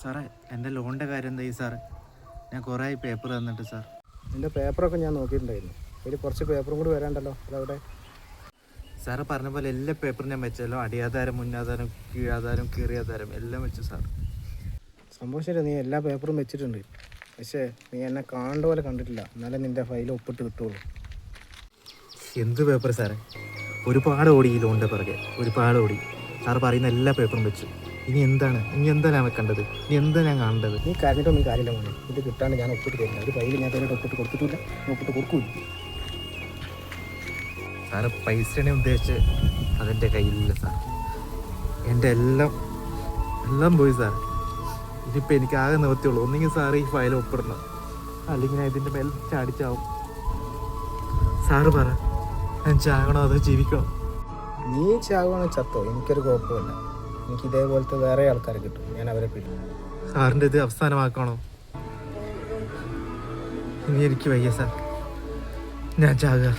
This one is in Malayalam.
സാറേ എൻ്റെ ലോണിൻ്റെ കാര്യം എന്തായി സാർ? ഞാൻ കുറേ പേപ്പർ തന്നിട്ട് സാർ. എൻ്റെ പേപ്പറൊക്കെ ഞാൻ നോക്കിയിട്ടുണ്ടായിരുന്നു. അതിൽ കുറച്ച് പേപ്പറും കൂടി വരാണ്ടല്ലോ. അതവിടെ സാറ് പറഞ്ഞ പോലെ എല്ലാ പേപ്പറും ഞാൻ വെച്ചല്ലോ. അടിയാധാരം, മുന്നാധാരം, കീഴാധാരം, കീറിയാധാരം എല്ലാം വെച്ചു സാർ. സംഭവം ശരി, നീ എല്ലാ പേപ്പറും വെച്ചിട്ടുണ്ട്. പക്ഷേ നീ എന്നെ കാണേണ്ട പോലെ കണ്ടിട്ടില്ല. എന്നാലേ നിൻ്റെ ഫയൽ ഒപ്പിട്ട് കിട്ടുള്ളൂ. എന്ത് പേപ്പർ സാറേ? ഒരുപാട് ഓടി ഈ ലോണിൻ്റെ പിറകെ, ഒരുപാട് ഓടി. സാറ് പറയുന്ന എല്ലാ പേപ്പറും വെച്ചു. ഇനി എന്താണ് ഞാൻ വെക്കേണ്ടത്? ഇനി എന്താ ഞാൻ കാണേണ്ടത്? നീ കരഞ്ഞിട്ടൊന്നും കാര്യമില്ല മോനെ. ഇത് കിട്ടാണ്ട് ഞാൻ ഒപ്പിട്ട് തരില്ല. ഒരു ഫയൽ ഞാൻ തന്നെ ഒപ്പിട്ട് കൊടുത്തിട്ടില്ല, ഒപ്പിട്ട് കൊടുക്കൂല. സാറ് പൈസനെ ഉദ്ദേശിച്ച് അതെൻ്റെ കയ്യിലില്ല സാർ. എൻ്റെ എല്ലാം പോയി സാർ. ഇതിപ്പോൾ എനിക്ക് ആകെ നിവർത്തിയുള്ളൂ. ഒന്നെങ്കിൽ സാറ് ഈ ഫയൽ ഒപ്പിടണം, അല്ലെങ്കിൽ ഞാൻ ഇതിൻ്റെ മേൽ ചാടിച്ചാവും. സാറ് പറ, ഞാൻ ചാകണോ അതോ ജീവിക്കണോ? നീ ചാകണോ ചത്തോ എനിക്കൊരു കുഴപ്പമില്ല. എനിക്ക് ഇതേപോലത്തെ വേറെ ആൾക്കാരെ കിട്ടും, ഞാൻ അവരെ പിടിക്കും. സാറിൻ്റെ ഇത് അവസാനമാക്കണോ? ഇനി എനിക്ക് വയ്യ സാർ, ഞാൻ ചാകുക.